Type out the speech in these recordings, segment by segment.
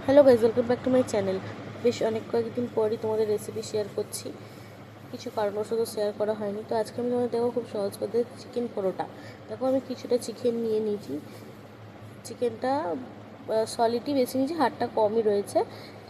Hello guys, welcome back to my channel. বেশ অনেক কয়েকদিন পরই তোমাদের রেসিপি শেয়ার করছি। কিছু কারণবশত শেয়ার করা হয়নি, তো আজকে আমি তোমাদের দেখো খুব সহজ পদ্ধতি চিকেন পরোটা। দেখো আমি কিছুটা চিকেন নিয়ে নিয়েছি। চিকেনটা সলিডই বেছে নিয়েছি, হাড়টা কমই রয়েছে।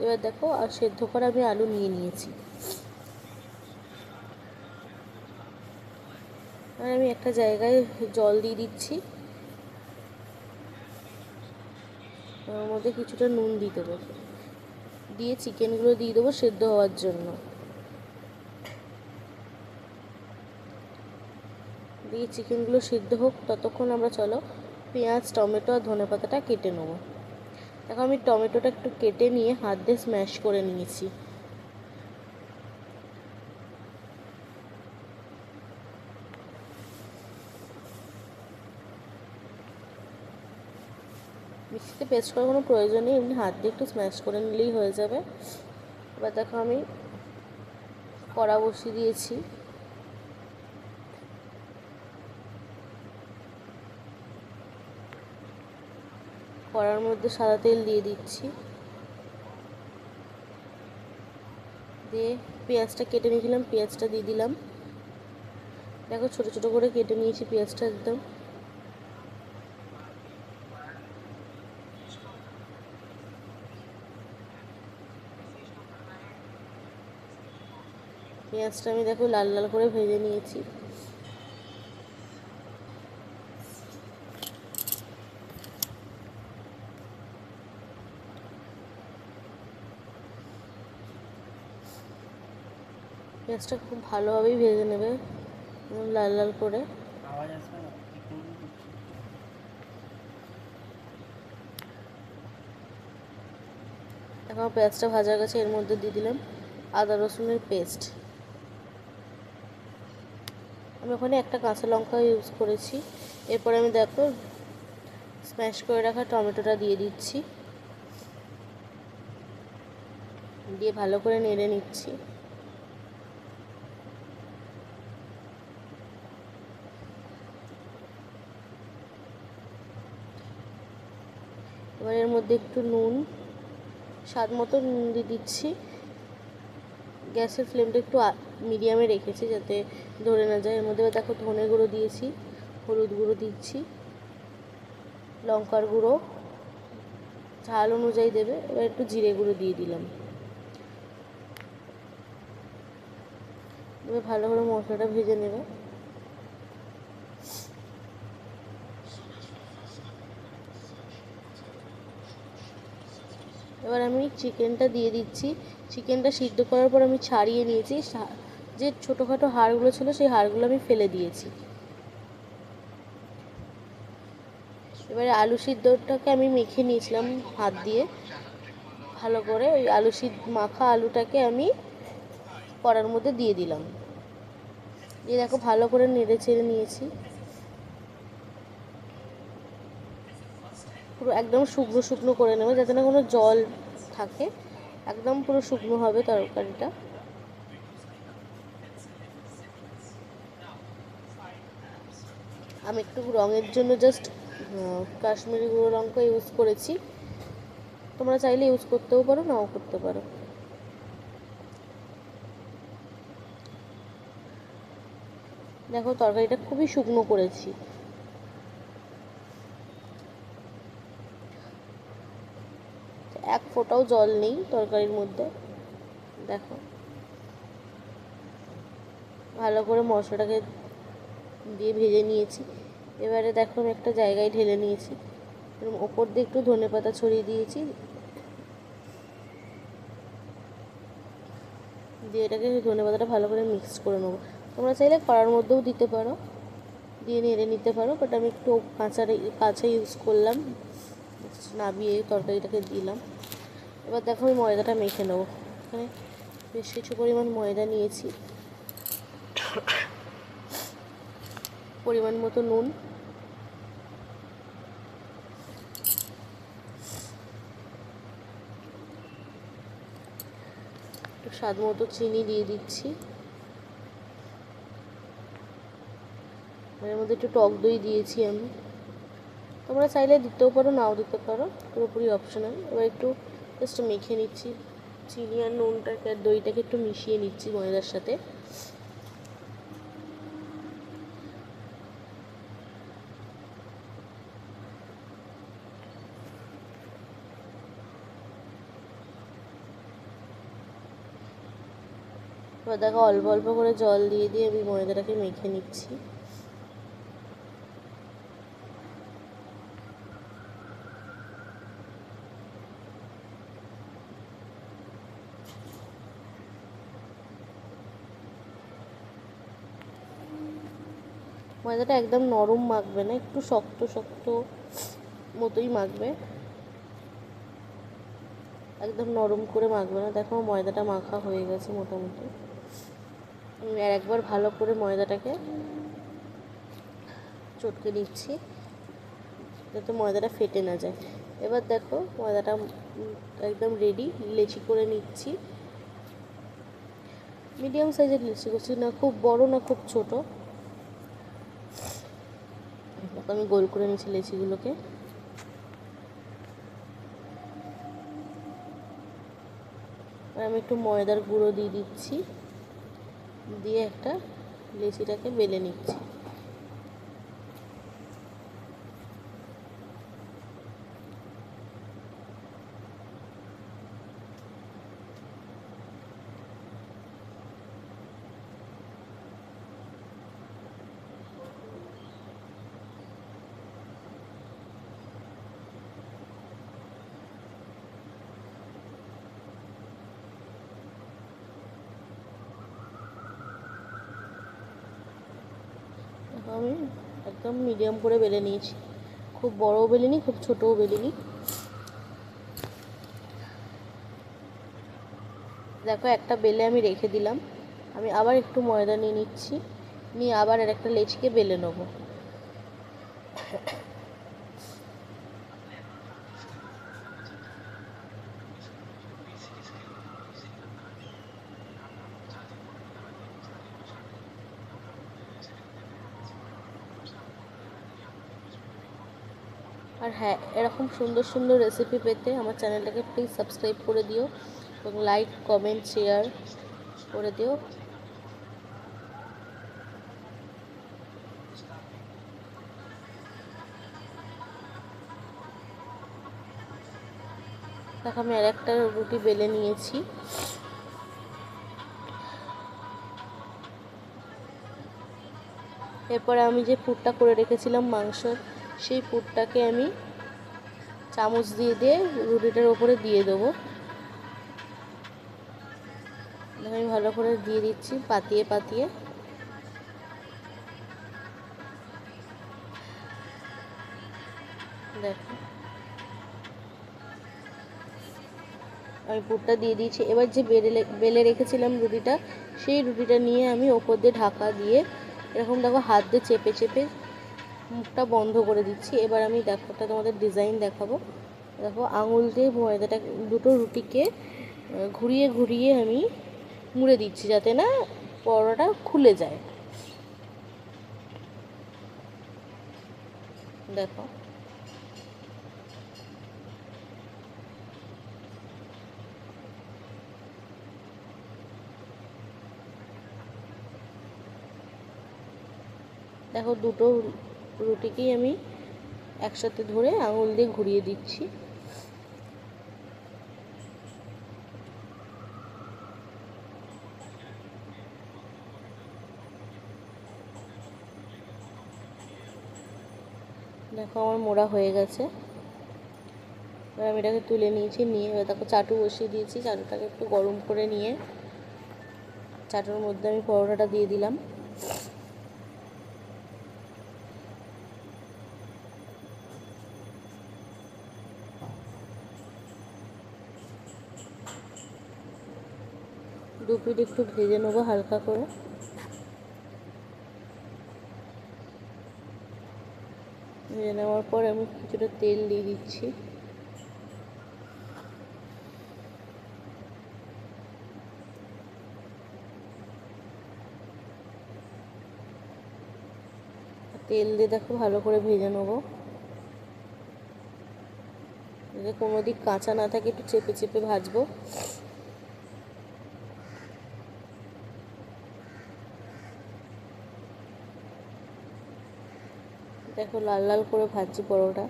এবার দেখো আর সেদ্ধ করা আমি আলু নিয়ে নিয়েছি। আর আমি একটা জায়গায় জল দিয়ে দিচ্ছি, ওর মধ্যে কিছুটা নুন দিয়ে দেবো, দিয়ে চিকেনগুলো দিয়ে দেবো সেদ্ধ হওয়ার জন্য। দিয়ে চিকেনগুলো সিদ্ধ হোক, ততক্ষণ আমরা চলো পেঁয়াজ, টমেটো আর ধনেপাতাটা কেটে নেবো। দেখো আমি টমেটোটা একটু কেটে নিয়ে হাত দিয়ে স্ম্যাশ করে নিয়েছি। মিক্সিতে পেস্ট করার কোনো প্রয়োজন নেই, এমনি হাত দিয়ে একটু স্ম্যাশ করে নিলেই হয়ে যাবে। এবার দেখো আমি কড়া বসিয়ে দিয়েছি। কড়ার মধ্যে সাদা তেল দিয়ে দিচ্ছি, দিয়ে পেঁয়াজটা কেটে নিয়েছিলাম, পেঁয়াজটা দিয়ে দিলাম। দেখো ছোটো ছোটো করে কেটে নিয়েছি পেঁয়াজটা একদম। পেঁয়াজটা আমি দেখো লাল লাল করে ভেজে নিয়েছি। পেঁয়াজটা খুব ভালোভাবেই ভেজে নেবে, লাল লাল করে। এখন পেঁয়াজটা ভাজা গেছে, এর মধ্যে দিয়ে দিলাম আদা রসুনের পেস্ট। আমি ওখানে একটা কাঁচা লঙ্কা ইউজ করেছি। এরপরে আমি দেখো স্ম্যাশ করে রাখা টমেটোটা দিয়ে দিচ্ছি, দিয়ে ভালো করে নেড়ে নিচ্ছি। এবার এর মধ্যে একটু নুন, স্বাদ মতো নুন দিয়ে দিচ্ছি। গ্যাসের ফ্লেমটা একটু মিডিয়ামে রেখেছি যাতে ধরে না যায়। এর মধ্যে দেখো ধনে গুঁড়ো দিয়েছি, হলুদ গুঁড়ো দিচ্ছি, লঙ্কার গুঁড়ো ঝাল অনুযায়ী দেবে। এবার একটু জিরে গুঁড়ো দিয়ে দিলাম। এবার ভালো করে মশলাটা ভেজে নেবে। এবার আমি চিকেনটা দিয়ে দিচ্ছি। চিকেনটা সিদ্ধ করার পর আমি ছাড়িয়ে নিয়েছি, যে ছোটোখাটো হাড়গুলো ছিল সেই হাড়গুলো আমি ফেলে দিয়েছি। এবারে আলু সিদ্ধটাকে আমি মেখে নিয়েছিলাম হাত দিয়ে ভালো করে। ওই মাখা আলুটাকে আমি কড়ার মধ্যে দিয়ে দিলাম, দিয়ে দেখো ভালো করে নেড়ে চেড়ে নিয়েছি। পুরো একদম শুকনো শুকনো করে নেবে, যাতে না কোনো জল থাকে, একদম পুরো শুকনো হবে তরকারিটা। আমি একটু রঙের জন্য জাস্ট কাশ্মীরি গুঁড়ো লঙ্কা ইউজ করেছি, তোমরা চাইলে ইউজ করতেও পারো, নাও করতে পারো। দেখো তরকারিটা খুবই শুকনো করেছি, এক ফোঁটাও জল নেই তরকারির মধ্যে। দেখো ভালো করে মশলাটাকে দিয়ে ভেজে নিয়েছি। এবারে দেখো আমি একটা জায়গায় ঢেলে নিয়েছি, ওপর দিয়ে একটু ধনেপাতা ছড়িয়ে দিয়েছি, দিয়ে এটাকে ধনেপাতাটা ভালো করে মিক্স করে নেবো। তোমরা চাইলে কড়ার মধ্যেও দিতে পারো, দিয়ে নেড়ে নিতে পারো, বাট আমি একটু কাঁচা ইউজ করলাম। নাবিয়ে তরকারিটাকে দিলাম। এবার দেখো আমি ময়দাটা মেখে নেবো। এখানে বেশ কিছু পরিমাণ ময়দা নিয়েছি, পরিমাণ মতো নুন, একটু স্বাদ মতো চিনি দিয়ে দিচ্ছি। এর মধ্যে একটু টক দই দিয়েছি আমি, তোমরা চাইলে দিতেও পারো নাও দিতে পারো, পুরোপুরি অপশনাল। এবার একটু জাস্ট মেখে নিচ্ছি। চিনি আর নুনটাকে আর দইটাকে একটু মিশিয়ে নিচ্ছি ময়দার সাথে। এবার দেখো অল্প অল্প করে জল দিয়ে দিয়ে আমি ময়দাটাকে মেখে নিচ্ছি। ময়দাটা একদম নরম মাখবে না, একটু শক্ত শক্ত মতোই মাখবে, একদম নরম করে মাখবে না। দেখো ময়দাটা মাখা হয়ে গেছে মোটামুটি। আমি আর একবার ভালো করে ময়দাটাকে চটকে নিচ্ছি যাতে ময়দাটা ফেটে না যায়। এবার দেখো ময়দাটা একদম রেডি। লেচি করে নিচ্ছি, মিডিয়াম সাইজের লেচি করছি, না খুব বড় না খুব ছোট। আমি গোল করে নিচ্ছি লেচিগুলোকে। আর আমি একটু ময়দার গুঁড়ো দিয়ে দিচ্ছি, দিয়ে একটা লেচিটাকে বেলে নিচ্ছি। আমি একদম মিডিয়াম করে বেলে নিয়েছি, খুব বড়ও বেলিনি খুব ছোটও বেলিনি। দেখো একটা বেলে আমি রেখে দিলাম। আমি আবার একটু ময়দা নিয়ে নিচ্ছি, নিয়ে আবার আর একটা লেচিকে বেলে নেবো। আর হ্যাঁ, এরকম সুন্দর সুন্দর রেসিপি পেতে আমার চ্যানেলটাকে প্লিজ সাবস্ক্রাইব করে দিও এবং লাইক কমেন্ট শেয়ার করে দিও। দেখো আমি আর একটা রুটি বেলে নিয়েছি। এরপরে আমি যে পুরটা করে রেখেছিলাম মাংসর, সেই পুরটাকে আমি চামচ দিয়ে দিয়ে রুটিটার ওপরে দিয়ে দেবো। আমি ভালো করে দিয়ে দিচ্ছি পাতিয়ে পাতিয়ে। দেখো আমি পুরটা দিয়ে দিয়েছি। এবার যে বেলে রেখেছিলাম রুটিটা, সেই রুটিটা নিয়ে আমি ওপর দিয়ে ঢাকা দিয়ে এরকম দেখো হাত দিয়ে চেপে চেপে মুখটা বন্ধ করে দিচ্ছি। এবার আমি দেখো একটা তোমাদের ডিজাইন দেখাবো। দেখো আঙুল দিয়ে ময়দাটা দুটো রুটিকে ঘুরিয়ে ঘুরিয়ে আমি মুড়ে দিচ্ছি যাতে না পরোটাটা খুলে যায়। দেখো দেখো দুটো রুটিকেই আমি একসাথে ধরে আঙুল দিয়ে ঘুরিয়ে দিচ্ছি। দেখো আমার মোড়া হয়ে গেছে। এবার আমি এটাকে তুলে নিয়েছি, নিয়ে এবার দেখো চাটু বসিয়ে দিয়েছি। চাটুটাকে একটু গরম করে নিয়ে চাটুর মধ্যে আমি পরোটাটা দিয়ে দিলাম। দু পিঠ একটু ভেজে নেবো হালকা করে। ভেজে নেওয়ার পর আমি কিছুটা তেল দিয়ে দিচ্ছি। তেল দিয়ে দেখো ভালো করে ভেজে নেবো। যাতে কোনো দিক কাঁচা না থাকে, একটু চেপে চেপে ভাজবো। দেখো লাল লাল করে ভাজছি পরোটা।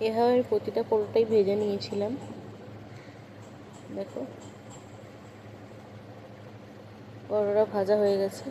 এভাবে আমি প্রতিটা পরোটাই ভেজে নিয়েছিলাম। দেখো পরোটা ভাজা হয়ে গেছে।